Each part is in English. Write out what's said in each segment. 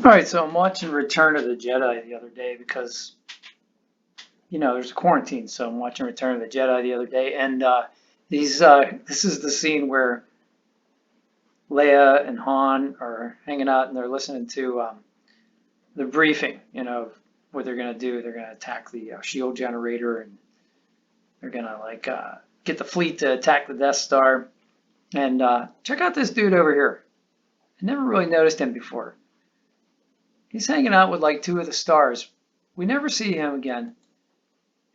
All right, so I'm watching Return of the Jedi the other day because, there's a quarantine, so I'm watching Return of the Jedi the other day, and this is the scene where Leia and Han are hanging out and they're listening to the briefing, what they're gonna do. They're gonna attack the shield generator, and they're gonna get the fleet to attack the Death Star. And check out this dude over here. I never really noticed him before. He's hanging out with like two of the stars. We never see him again.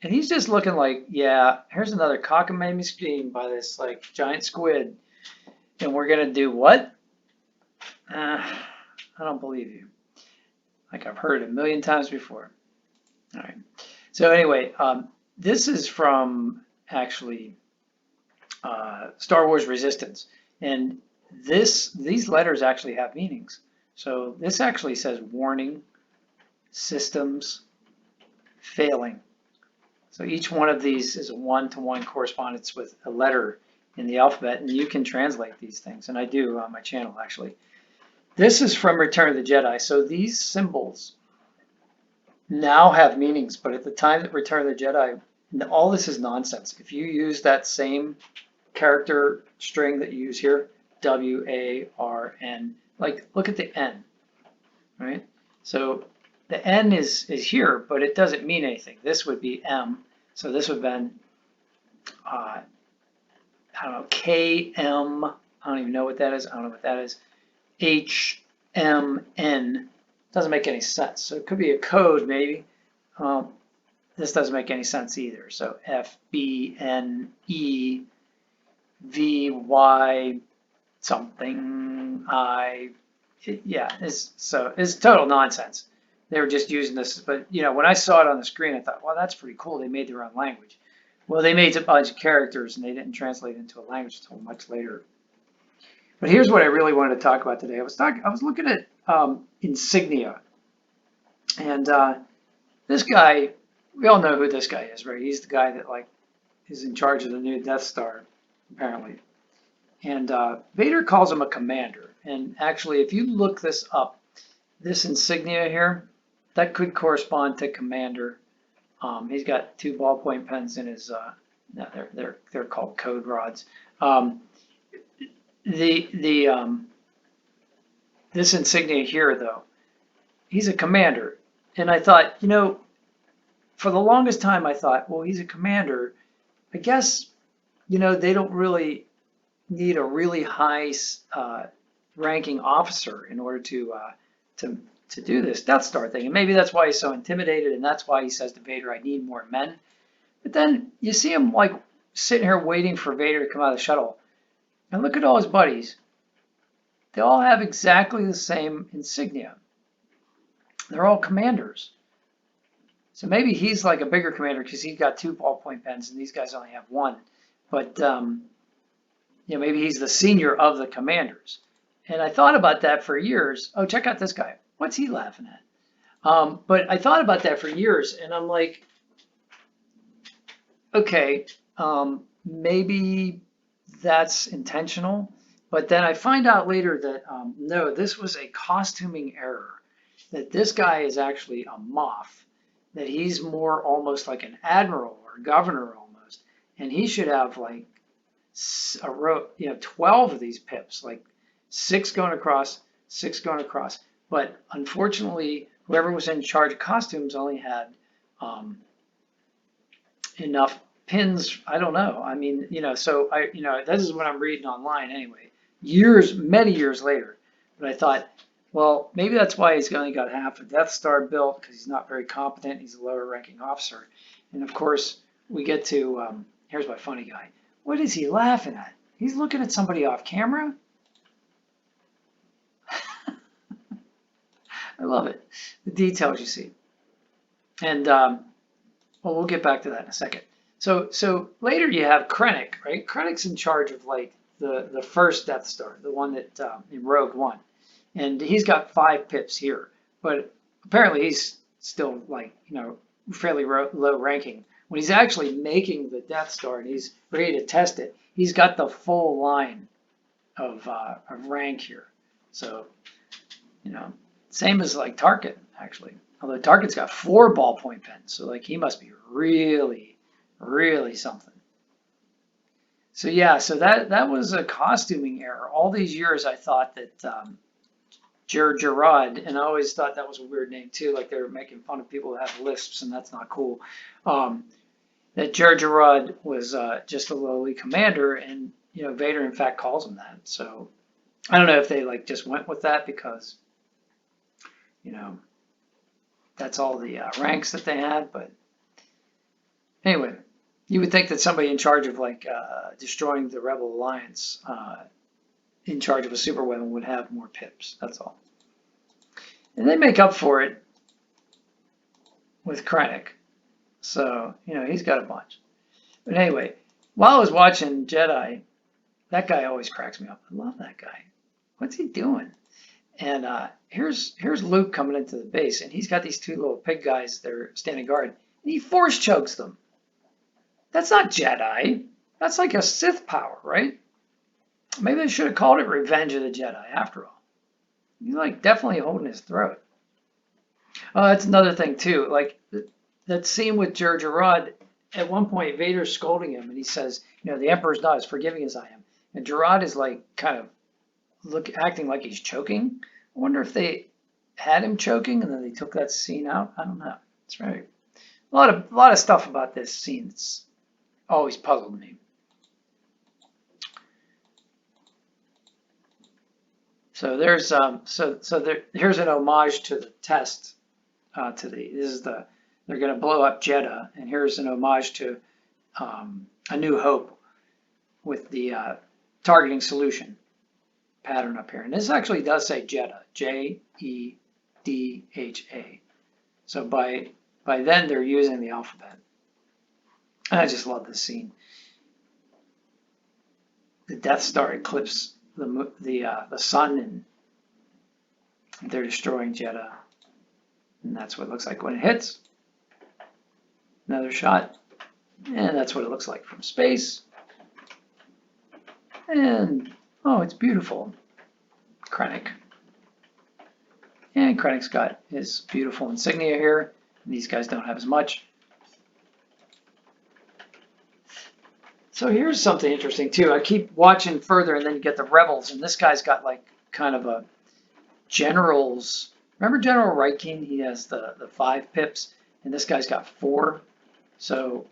And he's just looking like, yeah, here's another cockamamie scheme by this like giant squid. And we're going to do what? I don't believe you. Like I've heard it a million times before. All right. So anyway, this is from actually Star Wars Resistance. And these letters actually have meanings. So this actually says warning, systems, failing. So each one of these is a one-to-one correspondence with a letter in the alphabet, and you can translate these things, and I do on my channel actually. This is from Return of the Jedi. So these symbols now have meanings, but at the time that Return of the Jedi, all this is nonsense. If you use that same character string that you use here, W-A-R-N, like look at the N, right? So the N is here, but it doesn't mean anything. This would be M. So this would have been, I don't know, K-M. I don't even know what that is. I don't know what that is. H-M-N. Doesn't make any sense. So it could be a code maybe. This doesn't make any sense either. So F-B-N-E-V-Y something it's total nonsense. They were just using this, but when I saw it on the screen, I thought, well, that's pretty cool. They made their own language. Well, they made a bunch of characters and they didn't translate it into a language until much later. But here's what I really wanted to talk about today. I was looking at Insignia, and this guy, we all know who this guy is, right? He's the guy that is in charge of the new Death Star, apparently. And Vader calls him a commander. And actually, if you look this up, this insignia here, that could correspond to commander. He's got two ballpoint pens in his. They're called code rods. This insignia here, though, he's a commander. And I thought, for the longest time, I thought, well, he's a commander. I guess, they don't really need a really high ranking officer in order to do this Death Star thing. And maybe that's why he's so intimidated, and that's why he says to Vader, I need more men. But then you see him sitting here waiting for Vader to come out of the shuttle. And look at all his buddies. They all have exactly the same insignia. They're all commanders. So maybe he's like a bigger commander because he's got two ballpoint pens and these guys only have one. But maybe he's the senior of the commanders. And I thought about that for years. Oh, check out this guy. What's he laughing at? But I thought about that for years, and I'm like, okay, maybe that's intentional. But then I find out later that, no, this was a costuming error. That this guy is actually a Moff. That he's more almost like an admiral or governor almost. And he should have like a row, 12 of these pips, like 6 going across, 6 going across. But unfortunately, whoever was in charge of costumes only had enough pins. I don't know. I mean, so this is what I'm reading online anyway. Many years later. But I thought, well, maybe that's why he's only got half a Death Star built, because he's not very competent. He's a lower ranking officer. And of course, we get to, here's my funny guy. What is he laughing at? He's looking at somebody off camera? I love it. The details you see. And, we'll get back to that in a second. So later you have Krennic, right? Krennic's in charge of the first Death Star, the one that in Rogue One. And he's got 5 pips here. But apparently he's still fairly low ranking. When he's actually making the Death Star and he's ready to test it, he's got the full line of rank here. So, Same as like Tarkin, actually. Although Tarkin's got 4 ballpoint pens, so like he must be really, really something. So yeah, so that was a costuming error. All these years I thought that Gerard, and I always thought that was a weird name too, like they were making fun of people who have lisps, and that's not cool. That Gerard was just a lowly commander, and Vader in fact calls him that. So I don't know if they like just went with that because that's all the ranks that they had, but anyway. You would think that somebody in charge of like destroying the Rebel Alliance, in charge of a super weapon, would have more pips. That's all. And they make up for it with Krennic. So, he's got a bunch. But anyway, while I was watching Jedi, that guy always cracks me up. I love that guy. What's he doing? And here's Luke coming into the base, and he's got these 2 little pig guys that are standing guard, and he force chokes them. That's not Jedi. That's like a Sith power, right? Maybe they should have called it Revenge of the Jedi after all. He's like definitely holding his throat. That's another thing too. Like that scene with Jar Jar, at one point Vader's scolding him and he says, the Emperor's not as forgiving as I am. And Jar is like kind of acting like he's choking. I wonder if they had him choking and then they took that scene out. I don't know. It's right. A lot of stuff about this scene that's always puzzled me. So there's here's an homage to the test. They're going to blow up Jeddah, and here's an homage to A New Hope with the targeting solution pattern up here. And this actually does say Jeddah, Jedha. So by then they're using the alphabet. And I just love this scene. The Death Star eclipses the sun, and they're destroying Jeddah. And that's what it looks like when it hits. Another shot. And that's what it looks like from space. And, oh, it's beautiful. Krennic. And Krennic's got his beautiful insignia here. And these guys don't have as much. So here's something interesting too. I keep watching further and then you get the rebels, and this guy's got like kind of a general's. Remember General Ryking? He has the 5 pips, and this guy's got 4. So,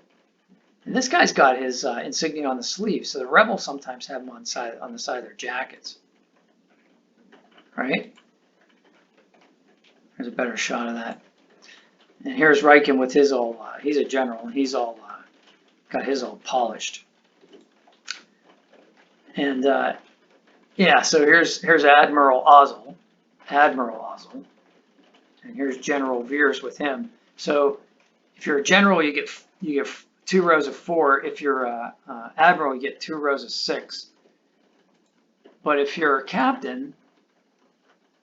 and this guy's got his insignia on the sleeve. So the rebels sometimes have them on the side of their jackets, right? There's a better shot of that. And here's Ryking with his all. He's a general, and he's all got his all polished. And yeah, so here's Admiral Ozzel, and here's General Veers with him. So if you're a general, you get 2 rows of 4. If you're a admiral, you get 2 rows of 6. But if you're a captain,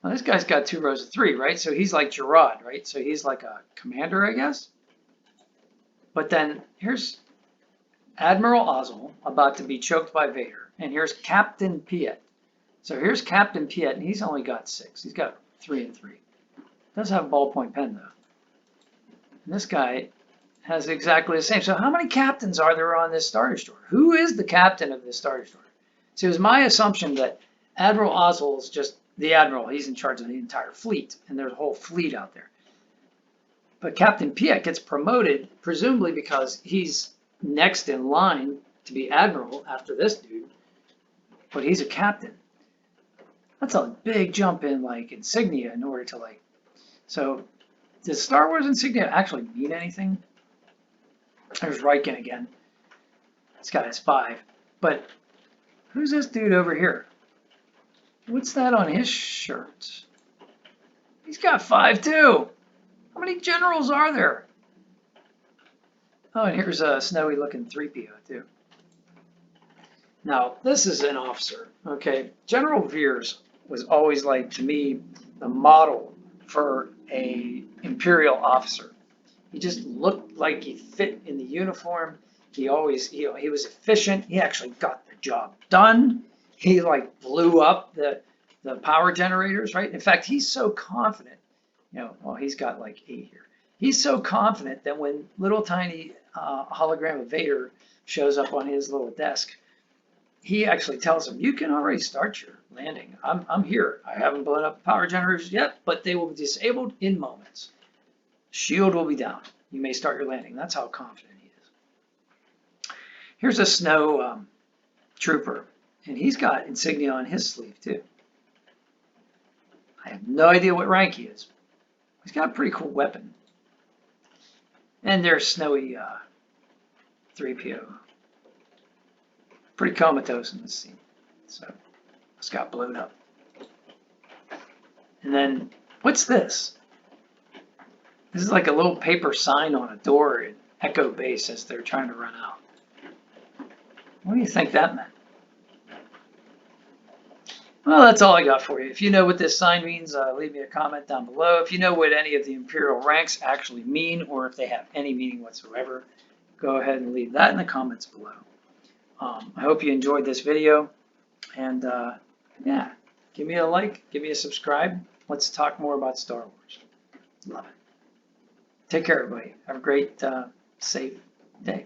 well, this guy's got 2 rows of 3, right? So he's like Gerard, right? So he's like a commander, I guess. But then here's Admiral Ozzel about to be choked by Vader. And here's Captain Piett. So here's Captain Piett, and he's only got 6. He's got 3 and 3. Does have a ballpoint pen, though. And this guy has exactly the same. So how many captains are there on this Star Destroyer? Who is the captain of this Star Destroyer? So it was my assumption that Admiral Ozzel is just the admiral. He's in charge of the entire fleet, and there's a whole fleet out there. But Captain Piett gets promoted, presumably because he's next in line to be admiral after this dude. But he's a captain. That's a big jump in like insignia in order to like. So does Star Wars insignia actually mean anything? There's Ryken again. This guy has 5. But who's this dude over here? What's that on his shirt? He's got 5 too. How many generals are there? Oh, and here's a snowy looking 3PO too. Now, this is an officer, okay? General Veers was always like, to me, the model for a Imperial officer. He just looked like he fit in the uniform. He always, he was efficient. He actually got the job done. He like blew up the the power generators, right? In fact, he's so confident, well, he's got like 8 here. He's so confident that when little tiny hologram of Vader shows up on his little desk, he actually tells him, you can already start your landing. I'm here. I haven't blown up power generators yet, but they will be disabled in moments. Shield will be down. You may start your landing. That's how confident he is. Here's a snow trooper, and he's got insignia on his sleeve too. I have no idea what rank he is. He's got a pretty cool weapon. And there's snowy 3PO. Pretty comatose in this scene. So it's got blown up. And then, what's this? This is like a little paper sign on a door at Echo Base as they're trying to run out. What do you think that meant? Well, that's all I got for you. If you know what this sign means, leave me a comment down below. If you know what any of the Imperial ranks actually mean, or if they have any meaning whatsoever, go ahead and leave that in the comments below. I hope you enjoyed this video, and yeah, give me a like, give me a subscribe. Let's talk more about Star Wars. Love it. Take care, everybody. Have a great, safe day.